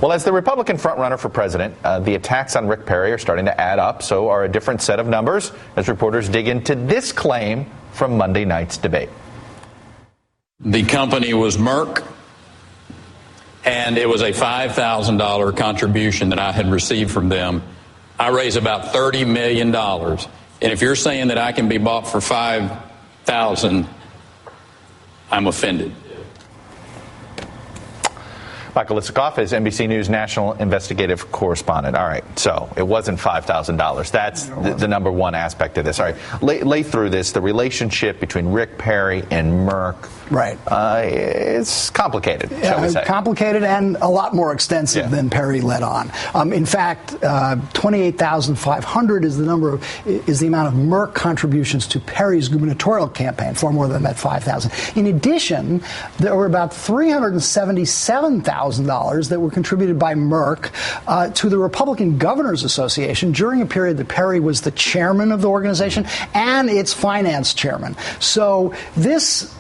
Well, as the Republican frontrunner for president, the attacks on Rick Perry are starting to add up. So are a different set of numbers as reporters dig into this claim from Monday night's debate. The company was Merck, and it was a $5,000 contribution that I had received from them. I raised about $30 million. And if you're saying that I can be bought for $5,000, I'm offended. Michael Isikoff is NBC News national investigative correspondent. All right, so it wasn't $5,000. That's the number one aspect of this. All right, lay through this. The relationship between Rick Perry and Merck. Right. It's complicated, shall we say. Complicated and a lot more extensive than Perry let on. In fact, 28,500 is the amount of Merck contributions to Perry's gubernatorial campaign, far more than that 5,000. In addition, there were about $377,000 that were contributed by Merck to the Republican Governors Association during a period that Perry was the chairman of the organization and its finance chairman. So this,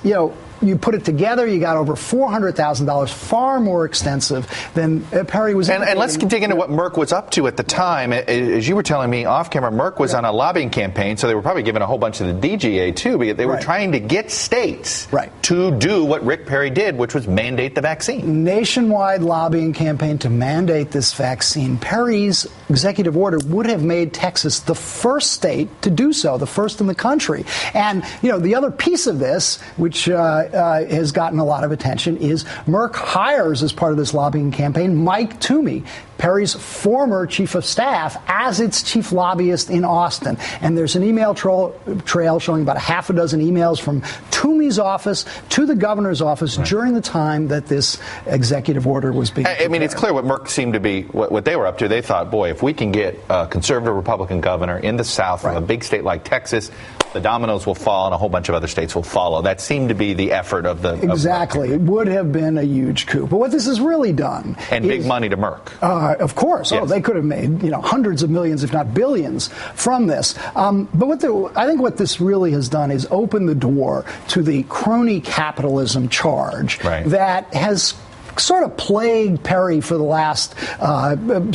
you put it together, you got over $400,000, far more extensive than Perry was. And let's dig into what Merck was up to at the time. As you were telling me off camera, Merck was on a lobbying campaign, so they were probably giving a whole bunch of the DGA too, because they were trying to get states to do what Rick Perry did, which was mandate the vaccine. Nationwide lobbying campaign to mandate this vaccine. Perry's executive order would have made Texas the first state to do so, the first in the country. And, the other piece of this, which has gotten a lot of attention, is Merck hires, as part of this lobbying campaign, Mike Toomey, Perry's former chief of staff, as its chief lobbyist in Austin. And there's an email trail showing about a half a dozen emails from Toomey's office to the governor's office during the time that this executive order was being prepared. I mean, it's clear what Merck seemed to be, what they were up to. They thought, boy, if we can get a conservative Republican governor in the South from a big state like Texas, the dominoes will fall and a whole bunch of other states will follow. That seemed to be the effort of the... Exactly. It would have been a huge coup. But what this has really done... And big money to Merck. Of course. Yes. Oh, they could have made, hundreds of millions, if not billions, from this. But I think what this really has done is open the door to the crony capitalism charge that has sort of plagued Perry for the last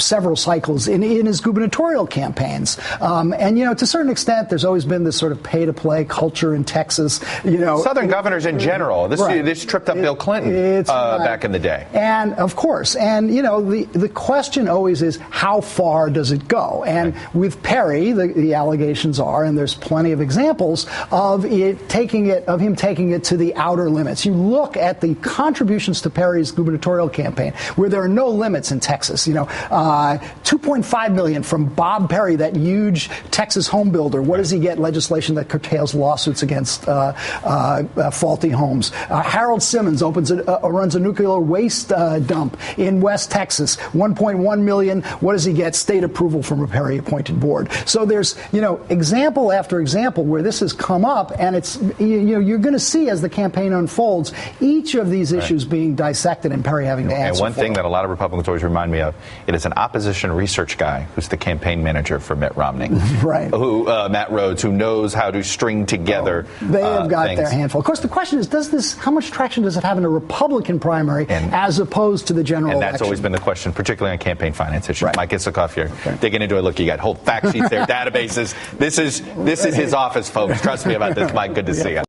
several cycles in his gubernatorial campaigns. And, to a certain extent, there's always been this sort of pay-to-play culture in Texas. Southern governors in general. This tripped up Bill Clinton back in the day. And, of course, the question always is, how far does it go? And with Perry, the allegations are, and there's plenty of examples of him taking it to the outer limits. You look at the contributions to Perry's gubernatorial campaign, where there are no limits in Texas. $2.5 million from Bob Perry, that huge Texas home builder. What does he get? Legislation that curtails lawsuits against faulty homes. Harold Simmons runs a nuclear waste dump in West Texas. $1.1 million. What does he get? State approval from a Perry-appointed board. So there's example after example where this has come up, and it's you're going to see as the campaign unfolds each of these issues being dissected and Perry having to answer. And one thing that a lot of Republicans always remind me of, it is an opposition research guy who's the campaign manager for Mitt Romney. Matt Rhodes, who knows how to string together they have got their handful. Of course, the question is, how much traction does it have in a Republican primary as opposed to to the general election. And that's always been the question, particularly on campaign finance issues. Right. Mike Isikoff here, digging into it. Look, you got whole fact sheets there, databases. This is his office, folks. Trust me about this, Mike. Good to see you.